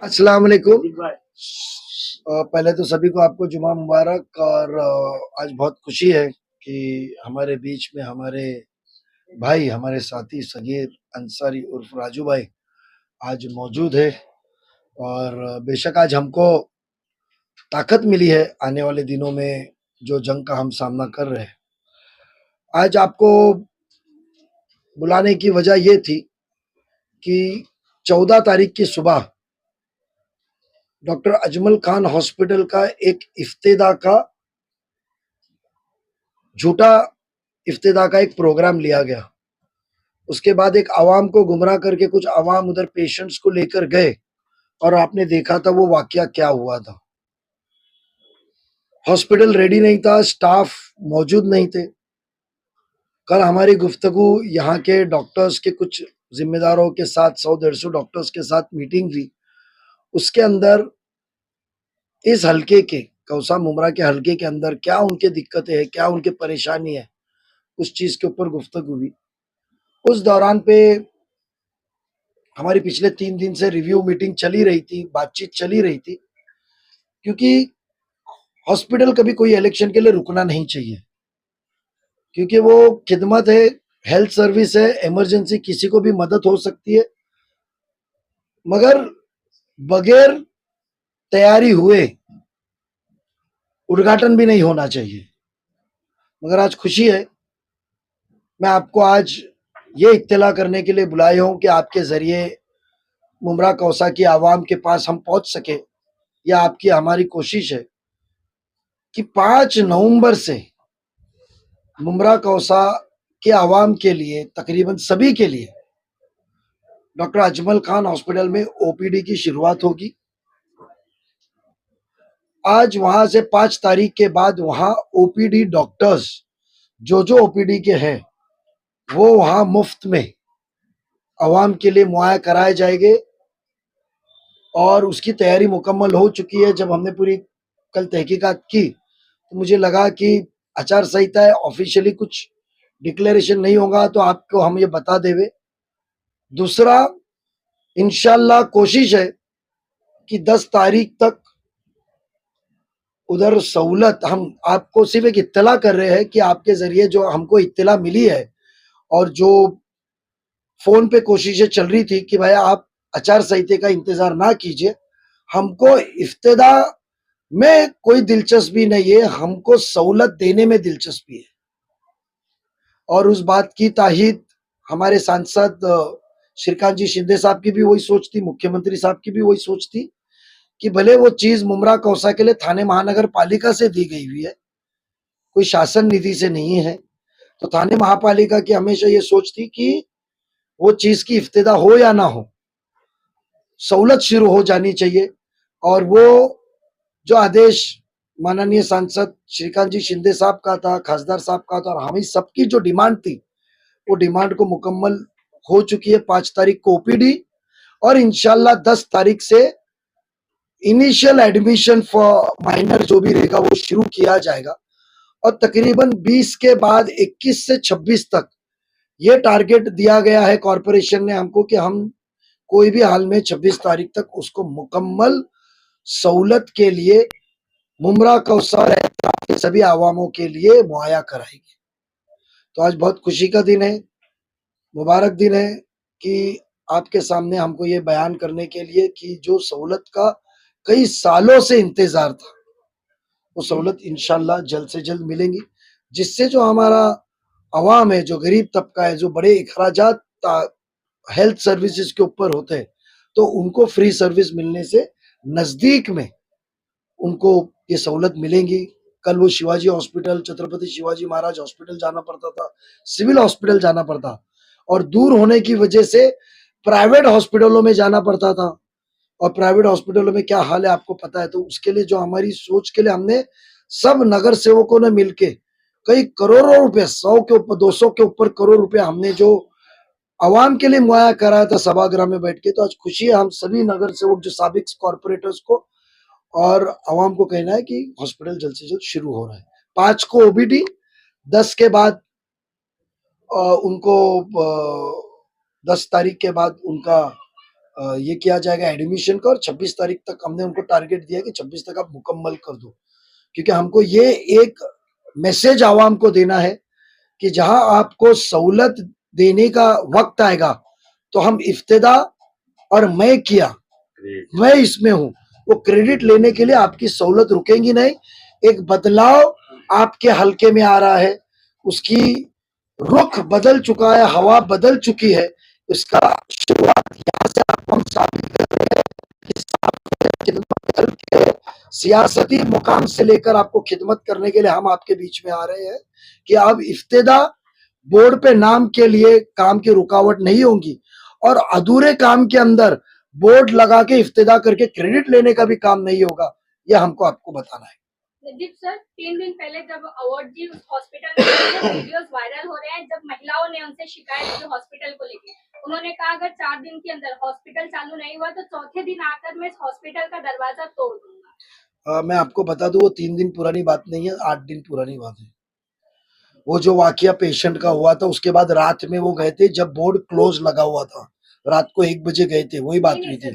अस्सलाम वालेकुम। पहले तो सभी को आपको जुमा मुबारक। और आज बहुत खुशी है कि हमारे बीच में हमारे भाई, हमारे साथी सगीर अंसारी उर्फ राजू भाई आज मौजूद है। और बेशक आज हमको ताकत मिली है आने वाले दिनों में जो जंग का हम सामना कर रहे हैं। आज आपको बुलाने की वजह ये थी कि 14 तारीख की सुबह डॉक्टर अजमल खान हॉस्पिटल का एक इफ्तिदा का झूठा इफ्तिदा का एक प्रोग्राम लिया गया। उसके बाद एक आवाम को गुमराह करके कुछ आवाम उधर पेशेंट्स को लेकर गए और आपने देखा था वो वाकया क्या हुआ था। हॉस्पिटल रेडी नहीं था, स्टाफ मौजूद नहीं थे। कल हमारी गुफ्तगू यहाँ के डॉक्टर्स के कुछ जिम्मेदारों के साथ 100-150 डॉक्टर्स के साथ मीटिंग हुई। उसके अंदर इस हल्के के कौसा मुमरा के हल्के के अंदर क्या उनके दिक्कतें हैं, क्या उनके परेशानी है, उस चीज के ऊपर गुफ्तगू हुई। उस दौरान पे हमारी पिछले 3 दिन से रिव्यू मीटिंग चली रही थी, बातचीत चली रही थी, क्योंकि हॉस्पिटल कभी कोई इलेक्शन के लिए रुकना नहीं चाहिए, क्योंकि वो खिदमत है, हेल्थ सर्विस है, इमरजेंसी किसी को भी मदद हो सकती है, मगर बगैर तैयारी हुए उद्घाटन भी नहीं होना चाहिए। मगर आज खुशी है, मैं आपको आज ये इत्तला करने के लिए बुलाया हूं कि आपके जरिए मुमरा कौसा की आवाम के पास हम पहुंच सके। यह आपकी हमारी कोशिश है कि 5 नवंबर से मुमरा कौसा के आवाम के लिए, तकरीबन सभी के लिए, डॉक्टर अजमल खान हॉस्पिटल में ओपीडी की शुरुआत होगी। आज वहां से 5 तारीख के बाद वहां ओपीडी डॉक्टर्स जो ओपीडी के हैं वो वहां मुफ्त में आवाम के लिए मुहैया कराए जाएंगे। और उसकी तैयारी मुकम्मल हो चुकी है। जब हमने पूरी कल तहकीकात की तो मुझे लगा कि आचार संहिता है, ऑफिशियली कुछ डिक्लेरेशन नहीं होगा तो आपको हम ये बता देवे। दूसरा, इंशाल्लाह कोशिश है कि 10 तारीख तक उधर सहूलत, हम आपको सिर्फ एक इत्तला कर रहे हैं कि आपके जरिए जो हमको इत्तला मिली है और जो फोन पे कोशिशें चल रही थी कि भाई आप आचार संहिता का इंतजार ना कीजिए, हमको इफ्तिदा में कोई दिलचस्पी नहीं है, हमको सहूलत देने में दिलचस्पी है। और उस बात की ताहीद हमारे सांसद श्रीकांत जी शिंदे साहब की भी वही सोच थी, मुख्यमंत्री साहब की भी वही सोच थी कि भले वो चीज मुमरा कौसा के लिए थाने महानगर पालिका से दी गई हुई है, कोई शासन निधि से नहीं है, तो थाने महापालिका की हमेशा ये सोच थी कि वो चीज की इफ्तिदा हो या ना हो, सहूलत शुरू हो जानी चाहिए। और वो जो आदेश माननीय सांसद श्रीकांत जी शिंदे साहब का था, खासदार साहब का था, और हमें सबकी जो डिमांड थी वो डिमांड को मुकम्मल हो चुकी है। 5 तारीख को ओपीडी और इंशाल्लाह 10 तारीख से इनिशियल एडमिशन फॉर माइनर जो भी रहेगा वो शुरू किया जाएगा। और तकरीबन 20 के बाद 21 से 26 तक ये टारगेट दिया गया है कॉरपोरेशन ने हमको कि हम कोई भी हाल में 26 तारीख तक उसको मुकम्मल सहूलत के लिए मुमरा कौसर के सभी आवामों के लिए मुहैया कराएंगे। तो आज बहुत खुशी का दिन है, मुबारक दिन है कि आपके सामने हमको ये बयान करने के लिए कि जो सहूलत का कई सालों से इंतजार था वो सहूलत इंशाल्लाह जल्द से जल्द मिलेंगी, जिससे जो हमारा अवाम है, जो गरीब तबका है, जो बड़े अखराजात हेल्थ सर्विसेज के ऊपर होते हैं, तो उनको फ्री सर्विस मिलने से नजदीक में उनको ये सहूलत मिलेंगी। कल वो शिवाजी हॉस्पिटल, छत्रपति शिवाजी महाराज हॉस्पिटल जाना पड़ता था, सिविल हॉस्पिटल जाना पड़ता, और दूर होने की वजह से प्राइवेट हॉस्पिटलों में जाना पड़ता था। और प्राइवेट हॉस्पिटलों में क्या हाल है आपको पता है। तो उसके लिए जो हमारी सोच के लिए हमने सब नगर सेवकों ने मिलके कई करोड़ों रुपए, 100 के ऊपर, 200 के ऊपर करोड़ रुपए हमने जो आवाम के लिए मुहैया कराया था सभागृह में बैठ के। तो आज खुशी है हम सभी नगर सेवक, जो साबिक कॉर्पोरेटर्स को और आवाम को कहना है कि हॉस्पिटल जल्द से जल्द शुरू हो रहा है। 5 को ओबीडी, 10 के बाद उनको 10 तारीख के बाद उनका ये किया जाएगा एडमिशन का, और 26 तारीख तक हमने उनको टारगेट दिया कि 26 तक आप मुकम्मल कर दो, क्योंकि हमको ये एक मैसेज आवाम को देना है कि जहां आपको सहूलत देने का वक्त आएगा तो हम इफ्तिदा और मैं इसमें हूं, वो क्रेडिट लेने के लिए आपकी सहूलत रुकेंगी नहीं। एक बदलाव आपके हलके में आ रहा है, उसकी रुख बदल चुका है, हवा बदल चुकी है, इसका शुरुआत यहाँ से आप हम साबित कर रहे हैं कि बदल के सियासती मुकाम से लेकर आपको खिदमत करने के लिए हम आपके बीच में आ रहे हैं कि अब इफ्तिदा बोर्ड पे नाम के लिए काम की रुकावट नहीं होगी, और अधूरे काम के अंदर बोर्ड लगा के इफ्तिदा करके क्रेडिट लेने का भी काम नहीं होगा। यह हमको आपको बताना है। नजीब सर, 3 दिन पहले जब अवार्ड जी हॉस्पिटल में वीडियोस वायरल हो रहे हैं, जब महिलाओं ने उनसे शिकायत की हॉस्पिटल को लेकर, उन्होंने कहा अगर 4 दिन के अंदर हॉस्पिटल चालू नहीं हुआ तो चौथे दिन आकर मैं इस हॉस्पिटल का दरवाजा तोड़ दूंगा। मैं आपको बता दूं, वो 3 दिन पुरानी बात नहीं है, 8 दिन पुरानी बात है। वो जो वाकया पेशेंट का हुआ था, उसके बाद रात में वो गए थे जब बोर्ड क्लोज लगा हुआ था, रात को 1 बजे गए थे, वही बात हुई थी।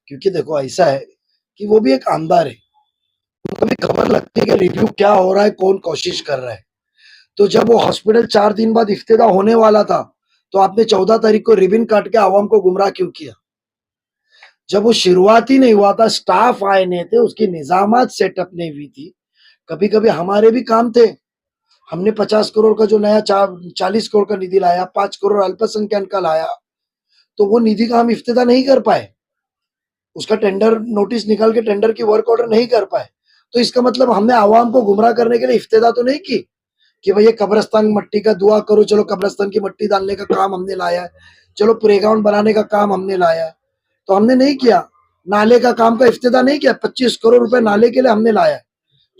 क्योंकि देखो ऐसा है कि वो भी एक आमदार है, उनको भी खबर लगती है कि रिव्यू क्या हो रहा है, कौन कोशिश कर रहा है। तो जब वो हॉस्पिटल 4 दिन बाद इफ्तिदा होने वाला था, तो आपने 14 तारीख को रिबन काट के आवाम को गुमराह क्यों किया? जब वो शुरुआत ही नहीं हुआ था, स्टाफ आए नहीं थे, उसकी निजामत सेटअप नहीं हुई थी। कभी कभी हमारे भी काम थे, हमने 50 करोड़ का जो नया 40 करोड़ का निधि लाया, 5 करोड़ अल्पसंख्यक का लाया, तो वो निधि का हम इफ्तिदा नहीं कर पाए, उसका टेंडर नोटिस निकाल के टेंडर की वर्क ऑर्डर नहीं कर पाए। तो इसका मतलब हमने आवाम को गुमराह करने के लिए इफ्तिदा तो नहीं की कि भाई ये कब्रस्तान मट्टी का दुआ करो, चलो कब्रस्तान की मट्टी डालने का काम हमने लाया है, चलो प्लेग्राउंड बनाने का काम हमने लाया है, तो हमने नहीं किया। नाले का काम का इफ्तिदा नहीं किया, 25 करोड़ रुपए नाले के लिए हमने लाया है,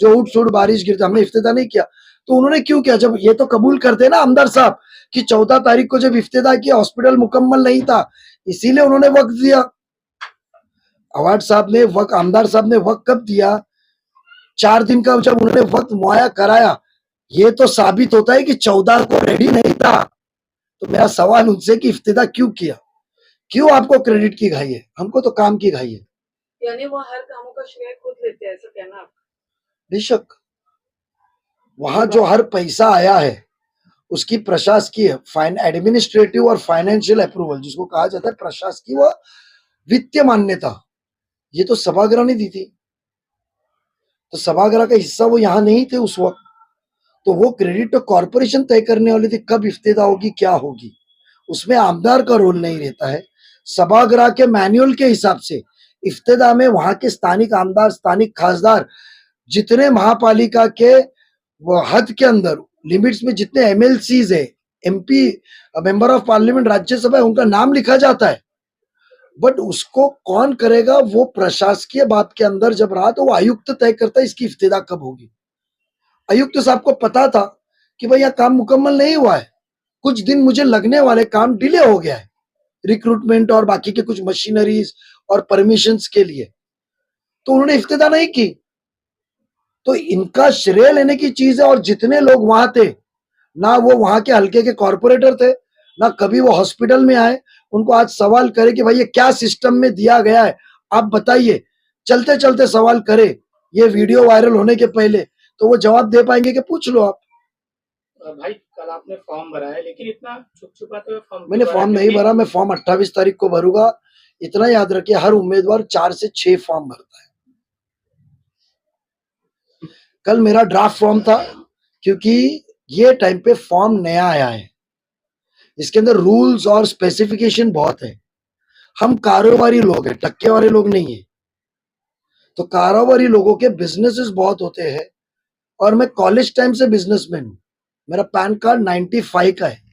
जो उठ सुट बारिश गिरती, हमने इफ्तिदा नहीं किया। तो उन्होंने क्यों किया? जब ये तो कबूल करते ना आमदार साहब कि 14 तारीख को जब इफ्तिदा किया हॉस्पिटल मुकम्मल नहीं था, इसीलिए उन्होंने वक्त दिया। अवार्ड साहब ने वक्त, आमदार साहब ने वक्त कब दिया? 4 दिन का जब उन्होंने वक्त मुहैया कराया, ये तो साबित होता है कि 14 को रेडी नहीं था। तो मेरा सवाल उनसे कि इफ्तिदा क्यों किया, क्यों आपको क्रेडिट की घाई है? हमको तो काम की घाई है। यानी वो हर कामों का श्रेय खुद लेते हैं, ऐसा कहना आप? बेशक, वहां जो हर पैसा आया है उसकी प्रशासकीय एडमिनिस्ट्रेटिव और फाइनेंशियल अप्रूवल, जिसको कहा जाता है प्रशासकीय व वित्तीय मान्यता, ये तो सभागृह ने दी थी। तो सभागृह का हिस्सा वो यहाँ नहीं थे उस वक्त, तो वो क्रेडिट तो कॉर्पोरेशन तय करने वाली थी कब इफ्तिदा होगी, क्या होगी, उसमें आमदार का रोल नहीं रहता है। सभागृह के मैनुअल के हिसाब से इफ्तिदा में वहां के स्थानिक आमदार, स्थानिक खासदार, जितने महापालिका के वो हद के अंदर लिमिट्स में जितने एमएलसीज है, MP member of parliament, Rajya Sabha, उनका नाम लिखा जाता है। बट उसको कौन करेगा, वो प्रशासकीय बात के अंदर जब रहा तो वो आयुक्त तय करता है इसकी इफ्तिदा कब होगी। आयुक्त साहब को पता था कि भाई यह काम मुकम्मल नहीं हुआ है, कुछ दिन मुझे लगने वाले, काम डिले हो गया है रिक्रूटमेंट और बाकी के कुछ मशीनरीज और परमिशंस के लिए, तो उन्होंने इफ्तिदा नहीं की। तो इनका श्रेय लेने की चीज है। और जितने लोग वहां थे, ना वो वहां के हल्के के कॉर्पोरेटर थे, ना कभी वो हॉस्पिटल में आए, उनको आज सवाल करे कि भाई ये क्या सिस्टम में दिया गया है, आप बताइए, चलते चलते सवाल करे ये वीडियो वायरल होने के पहले, तो वो जवाब दे पाएंगे कि पूछ लो आप। भाई कल आपने फॉर्म भरा है, लेकिन इतना छुप छुपाते हुए फॉर्म? मैंने फॉर्म नहीं भरा, मैं फॉर्म 28 तारीख को भरूंगा। इतना याद रखिए, हर उम्मीदवार 4 से 6 फॉर्म भरता है। कल मेरा ड्राफ्ट फॉर्म था, क्योंकि ये टाइम पे फॉर्म नया आया है, इसके अंदर रूल्स और स्पेसिफिकेशन बहुत है। हम कारोबारी लोग हैं, टक्के वाले लोग नहीं है। तो कारोबारी लोगों के बिजनेसेस बहुत होते हैं, और मैं कॉलेज टाइम से बिजनेसमैन हूं, मेरा पैन कार्ड 95 का है।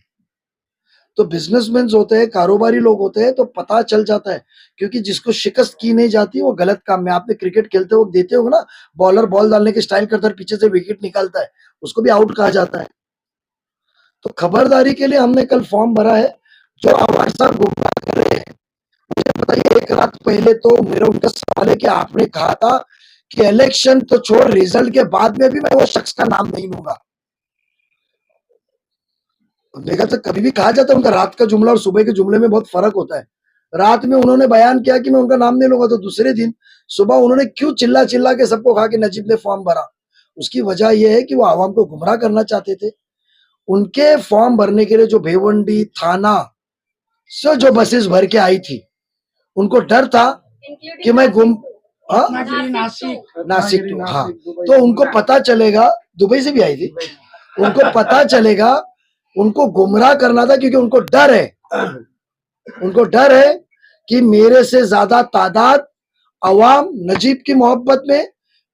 तो बिजनेसमैन होते हैं, कारोबारी लोग होते हैं, तो पता चल जाता है, क्योंकि जिसको शिकस्त की नहीं जाती वो गलत काम में, आपने क्रिकेट खेलते वक्त देते हो ना, बॉलर बॉल डालने के स्टाइल करता है, पीछे से विकेट निकालता है, उसको भी आउट कहा जाता है। तो खबरदारी के लिए हमने कल फॉर्म भरा है। जो हमारे साथ गुमराह कर रहे हैं, मुझे बताइए, एक रात पहले तो मेरा उनका सवाल है कि आपने कहा था कि इलेक्शन तो छोड़, रिजल्ट के बाद में भी मैं वो शख्स का नाम नहीं लूंगा। देखा तो कभी भी कहा जाता है उनका रात का जुमला और सुबह के जुमले में बहुत फर्क होता है। रात में उन्होंने बयान किया कि मैं उनका नाम नहीं लूंगा, तो दूसरे दिन सुबह उन्होंने क्यों चिल्ला चिल्ला के सबको कहा कि नजीब ने फॉर्म भरा। उसकी वजह यह है कि वो आवाम को गुमराह करना चाहते थे। उनके फॉर्म भरने के लिए जो भिवंडी थाना से जो बसेस भर के आई थी, उनको डर था कि मैं हाँ? नासिक टू, हाँ, तो उनको पता चलेगा, दुबई से भी आई थी, उनको पता चलेगा, उनको गुमराह करना था, क्योंकि उनको डर है कि मेरे से ज्यादा तादाद अवाम नजीब की मोहब्बत में,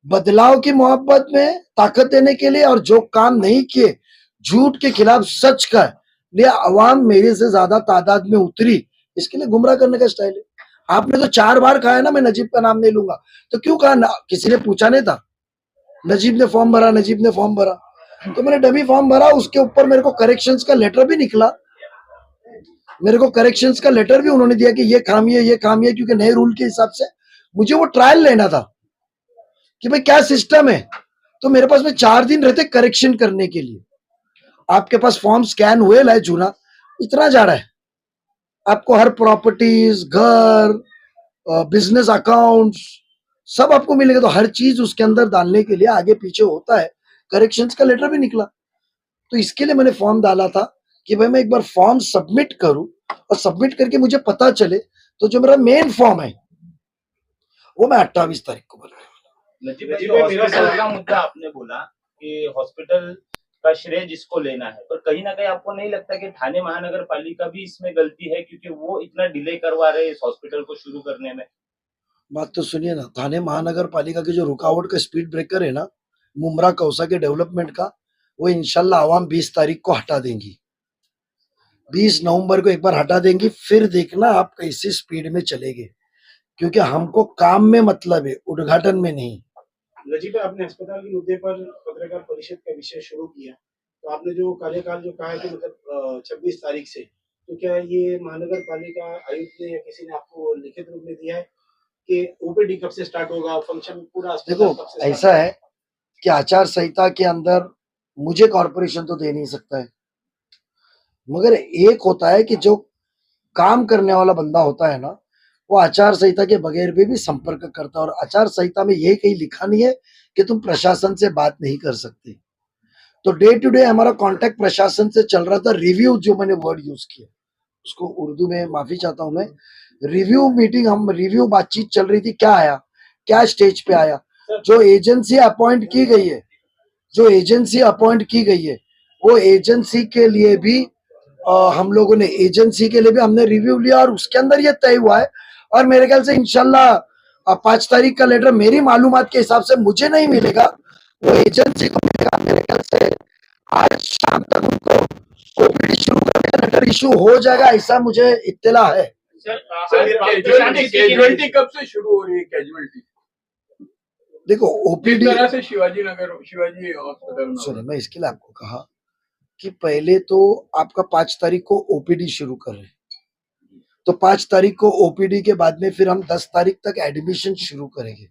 बदलाव की मोहब्बत में ताकत देने के लिए, और जो काम नहीं किए झूठ के खिलाफ सच का लिए अवाम मेरे से ज्यादा तादाद में उतरी, इसके लिए गुमराह करने का स्टाइल है। आपने तो 4 बार कहा है ना मैं नजीब का नाम नहीं लूंगा, तो क्यों कहा ना? किसी ने पूछा नहीं था? नजीब ने फॉर्म भरा, नजीब ने फॉर्म भरा, तो मैंने डमी फॉर्म भरा। उसके ऊपर मेरे को करेक्शंस का लेटर भी निकला, मेरे को करेक्शंस का लेटर भी उन्होंने दिया कि ये खामी है, ये खामी है, क्योंकि नए रूल के हिसाब से मुझे वो ट्रायल लेना था कि भाई क्या सिस्टम है। तो मेरे पास में 4 दिन रहते करेक्शन करने के लिए। आपके पास फॉर्म स्कैन हुए लाए जूना इतना जा रहा है, आपको हर प्रॉपर्टीज, घर, बिजनेस अकाउंट्स सब आपको मिलेगा, तो हर चीज उसके अंदर डालने के लिए आगे पीछे होता है। करेक्शंस का लेटर भी निकला, तो इसके लिए मैंने फॉर्म डाला था कि भाई मैं एक बार फॉर्म सबमिट करूं, और सबमिट करके मुझे पता चले, तो जो मेरा मेन फॉर्म है वो मैं 28 तारीख को भरूंगा। नजीब भाई, जो हॉस्पिटल का मुद्दा आपने बोला कि हॉस्पिटल का श्रेय जिसको लेना है, पर कहीं ना कहीं आपको नहीं लगता कि थाने महानगर पालिका भी इसमें गलती है, क्योंकि वो इतना डिले करवा रहे हैं इस हॉस्पिटल को शुरू करने में? बात तो सुनिए ना, थाने महानगर पालिका के जो रुकावट का स्पीड ब्रेकर है ना, मुमरा कौसा के डेवलपमेंट का, वो इंशाल्लाह आवाम 20 तारीख को हटा देंगी। 20 नवंबर को एक बार हटा देंगी, फिर देखना आप कैसी स्पीड में चलेंगे, क्योंकि हमको काम में मतलब है, उद्घाटन में नहीं। नजीब भाई, आपने अस्पताल के मुद्दे पर पत्रकार परिषद का विषय शुरू किया, तो आपने जो कार्यकाल जो कहा है कि मतलब 26 तारीख से, तो क्या ये महानगर पालिका आयुक्त ने या किसी ने आपको लिखित रूप में दिया है कि ओपीडी कब से स्टार्ट होगा, फंक्शन पूरा देखो कब से ऐसा है कि आचार संहिता के अंदर मुझे कॉर्पोरेशन तो दे नहीं सकता है, मगर एक होता है कि जो काम करने वाला बंदा होता है ना, वो आचार संहिता के बगैर भी संपर्क करता है। और आचार संहिता में ये कहीं लिखा नहीं है कि तुम प्रशासन से बात नहीं कर सकते। तो डे टू डे हमारा कांटेक्ट प्रशासन से चल रहा था। रिव्यू, जो मैंने वर्ड यूज किया उसको उर्दू में माफी चाहता हूं मैं, रिव्यू मीटिंग, हम रिव्यू बातचीत चल रही थी, क्या आया, क्या स्टेज पे आया। जो एजेंसी अपॉइंट की गई है, वो एजेंसी के लिए भी हम लोगों ने, एजेंसी के लिए भी हमने रिव्यू लिया, और उसके अंदर ये तय हुआ है। और मेरे ख्याल से इंशाल्लाह 5 तारीख का लेटर मेरी मालूमात के हिसाब से मुझे नहीं मिलेगा, वो एजेंसी को मिलेगा। मेरे ख्याल से आज शाम तक उनको ओपीडी शुरू करने का लेटर इशू हो जाएगा, ऐसा मुझे इत्तला है। कैजुअलिटी कब से शुरू हो रही है? कैजुअलिटी देखो ओपीडी से शिवाजी हॉस्पिटल, सुनिए, मैं इसके लिए आपको कहा कि पहले तो आपका 5 तारीख को ओपीडी शुरू कर रहे हैं, तो 5 तारीख को ओपीडी के बाद में फिर हम 10 तारीख तक एडमिशन शुरू करेंगे।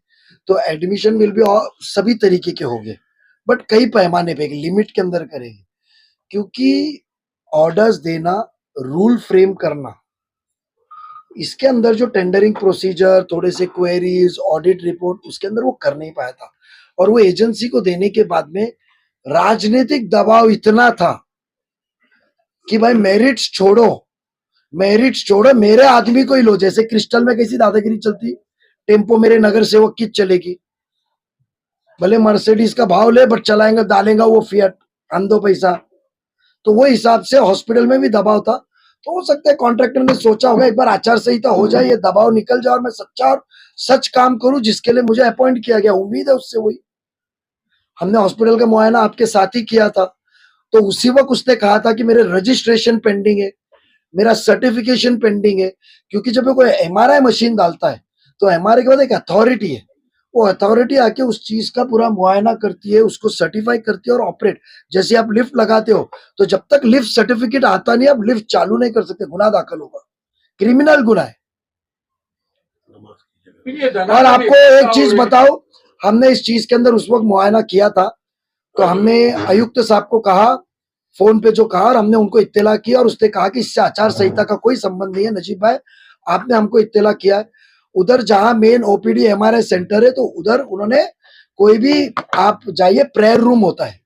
तो एडमिशन विल भी सभी तरीके के होंगे, बट कई पैमाने पे, लिमिट के अंदर करेंगे, क्योंकि ऑर्डर्स देना, रूल फ्रेम करना, इसके अंदर जो टेंडरिंग प्रोसीजर, थोड़े से क्वेरीज, ऑडिट रिपोर्ट, उसके अंदर वो कर नहीं पाया था। और वो एजेंसी को देने के बाद में राजनीतिक दबाव इतना था कि भाई मेरिट्स छोड़ो, मेरे आदमी को ही लो। जैसे क्रिस्टल में कैसी दादागिरी चलती, टेम्पो मेरे नगर सेवक की चलेगी, भले मर्सिडीज का भाव ले, बट चलाएंगा, डालेगा वो फिएट, अंधो पैसा। तो वो हिसाब से हॉस्पिटल में भी दबाव था। तो हो सकता है कॉन्ट्रैक्टर ने सोचा होगा एक बार आचार संहिता हो जाए, ये दबाव निकल जाए और मैं सच्चा और सच काम करूं जिसके लिए मुझे अपॉइंट किया गया। उम्मीद है उससे वही। हमने हॉस्पिटल का मुआयना आपके साथ ही किया था, तो उसी वक्त उसने कहा था कि मेरे रजिस्ट्रेशन पेंडिंग है, मेरा सर्टिफिकेशन पेंडिंग है। क्योंकि जब कोई एमआरआई मशीन डालता है तो एमआरआई के बाद एक अथॉरिटी है, वो अथॉरिटी आके उस चीज का पूरा मुआयना करती है, उसको सर्टिफाई करती है और ऑपरेट। जैसे आप लिफ्ट लगाते हो, तो जब तक लिफ्ट सर्टिफिकेट आता नहीं आप लिफ्ट चालू नहीं कर सकते, गुनाह दाखिल होगा, क्रिमिनल गुनाह है। और आपको एक चीज बताओ, हमने इस चीज के अंदर उस वक्त मुआयना किया था, तो हमने आयुक्त साहब को कहा फोन पे जो कहा, और हमने उनको इत्तला किया और उसने कहा कि इससे आचार संहिता का कोई संबंध नहीं है नजीब भाई, आपने हमको इत्तला किया है। उधर जहां मेन ओपीडी एमआरआई सेंटर है तो उधर उन्होंने कोई भी आप जाइए प्रेयर रूम होता है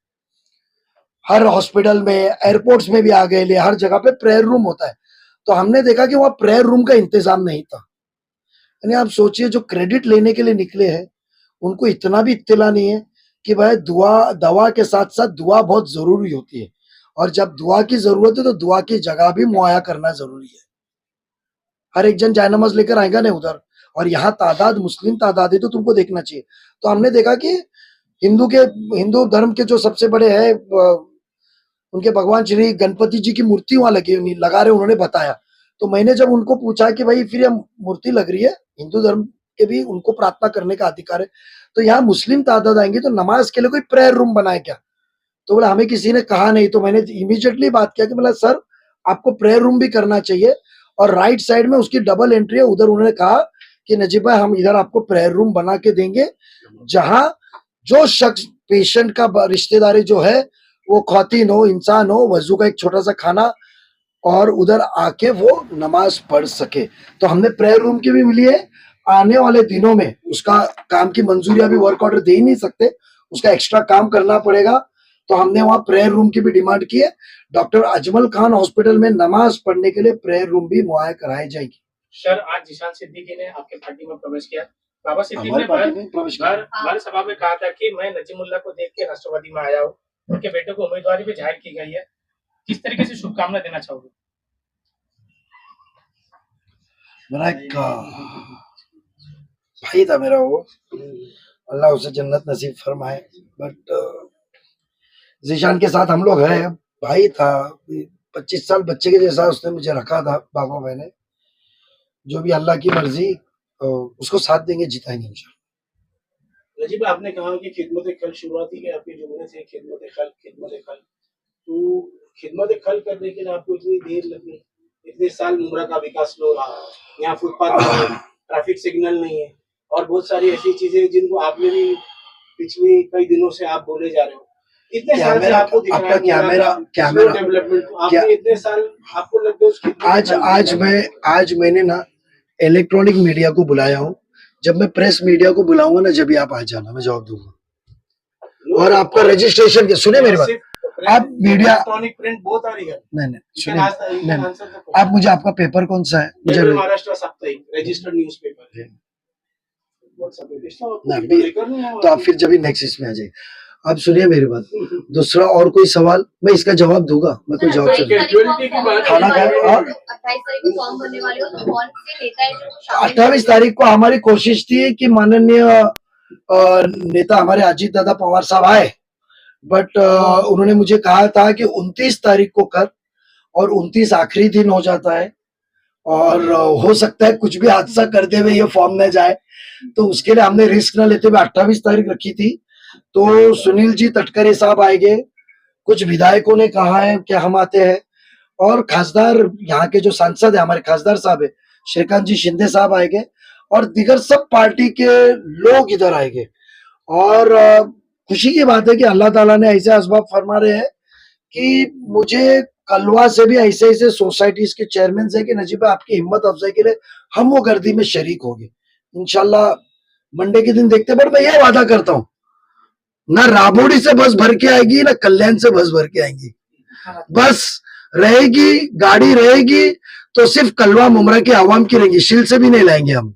हर हॉस्पिटल में, एयरपोर्ट्स में भी आ गए ले, हर जगह पे प्रेयर रूम होता है। तो हमने देखा कि वहां प्रेयर रूम का इंतजाम नहीं था। यानी आप सोचिए जो क्रेडिट लेने के लिए निकले हैं उनको इतना भी इत्तला नहीं है कि भाई दवा के साथ साथ दुआ बहुत जरूरी होती है, और जब दुआ की जरूरत है तो दुआ की जगह भी मुहैया करना जरूरी है। हर एक जन जायनमाज लेकर आएगा नहीं उधर, और यहाँ तादाद मुस्लिम तादाद है तो तुमको देखना चाहिए। तो हमने देखा कि हिंदू धर्म के जो सबसे बड़े हैं उनके भगवान श्री गणपति जी की मूर्ति वहां लगा रहे, उन्होंने बताया। तो मैंने जब उनको पूछा कि भाई फिर हम मूर्ति लग रही है, हिंदू धर्म के भी उनको प्रार्थना करने का अधिकार है, तो यहाँ मुस्लिम तादाद आएंगे तो नमाज के लिए कोई प्रेयर रूम बनाए क्या? तो बोला हमें किसी ने कहा नहीं। तो मैंने इमीडिएटली बात किया कि बोला सर आपको प्रेयर रूम भी करना चाहिए, और राइट साइड में उसकी डबल एंट्री है, उधर उन्होंने कहा कि नजीब भाई हम इधर आपको प्रेयर रूम बना के देंगे, जहां जो शख्स पेशेंट का रिश्तेदारी जो है वो खौतीन हो, इंसान हो, वजू का एक छोटा सा खाना, और उधर आके वो नमाज पढ़ सके। तो हमने प्रेयर रूम की भी मिली है। आने वाले दिनों में उसका काम की मंजूरी, अभी वर्क ऑर्डर दे ही नहीं सकते, उसका एक्स्ट्रा काम करना पड़ेगा। तो हमने वहां प्रेयर रूम की भी डिमांड की है। डॉक्टर अजमल खान हॉस्पिटल में नमाज पढ़ने के लिए प्रेयर रूम भी मुहैया कराई जाएगी। सर आज जिशान सिद्दीकी ने आपके पार्टी में प्रवेश किया। बाबा सिद्दीकी हमारी ने पार्टी में प्रवेश किया। भर सभा में कहा था कि मैं नजीमुल्लाह को देख के राष्ट्रवादी में आया हूँ, उनके बेटे को उम्मीदवारी भी जाहिर की गई है। किस तरीके से शुभकामना देना चाहोगे? मेरा एक भाई था मेरा, वो अल्लाह उसे जन्नत नसीब फरमाए। बट जीशान के साथ हम लोग है, भाई था, 25 साल बच्चे के जैसा उसने मुझे रखा था बाबा भाई ने। जो भी अल्लाह की मर्जी, उसको साथ देंगे, जिताएंगे इंशाल्लाह। नजीब आपने कहा कि खिदमत खल शुरुआती के आपके जुमले से खिदमत खल, तो खिदमत खल करने के लिए आपको इतनी देर लगी, इतने साल मुमरा का विकास स्लो रहा, यहाँ फुटपाथ नहीं है, ट्रैफिक सिग्नल नहीं है, और बहुत सारी ऐसी चीजें जिनको आपने भी पिछले कई दिनों से आप बोले जा रहे हो। इतने साल से आपको दिख रहा है कैमरा डेवलपमेंट, आपने इतने साल आपको लगता है आज मैंने ना इलेक्ट्रॉनिक मीडिया को बुलाया हूँ। जब मैं प्रेस मीडिया को बुलाऊंगा ना, जब भी आप आ जाना, मैं जवाब दूंगा। और आपका रजिस्ट्रेशन के सुने मेरी बात, आप मीडिया इलेक्ट्रॉनिक प्रिंट बहुत आ रही है। नहीं सुनिए, आप मुझे आपका पेपर कौन सा है? मुझे महाराष्ट्र साप्ताहिक रजिस्टर्ड न्यूज़पेपर। तो आप फिर जब भी नेक्स्ट इसमें आ जाइए। आप सुनिए मेरी बात। दूसरा और कोई सवाल, मैं इसका जवाब दूंगा। मैं कोई जवाब खाना खाया। 28 तारीख को हमारी कोशिश थी कि माननीय नेता हमारे अजीत दादा पवार साहब आए, बट उन्होंने मुझे कहा था कि 29 तारीख को कर, और 29 आखिरी दिन हो जाता है, और हो सकता है कुछ भी हादसा करते हुए ये फॉर्म न जाए। तो उसके लिए हमने रिस्क न लेते हुए 28 तारीख रखी थी। तो सुनील जी तटकरे साहब आएंगे, कुछ विधायकों ने कहा है कि हम आते हैं, और खासदार यहाँ के जो सांसद है हमारे खासदार साहब है श्रीकांत जी शिंदे साहब आएंगे, और दिगर सब पार्टी के लोग इधर आएंगे। और खुशी की बात है कि अल्लाह ताला ने ऐसे असबाब फरमा रहे हैं कि मुझे कलवा से भी ऐसे ऐसे सोसाइटीज के चेयरमैन से कि नजीब आपकी हिम्मत अफजाई के लिए हम वो गर्दी में शरीक होंगे इंशाल्लाह। मंडे के दिन देखते, पर मैं ये वादा करता हूँ, ना राबोड़ी से बस भर के आएगी, ना कल्याण से बस भर के आएंगी। बस रहेगी, गाड़ी रहेगी तो सिर्फ कलवा मुमरा के आवाम की रहेगी, शील से भी नहीं लाएंगे हम।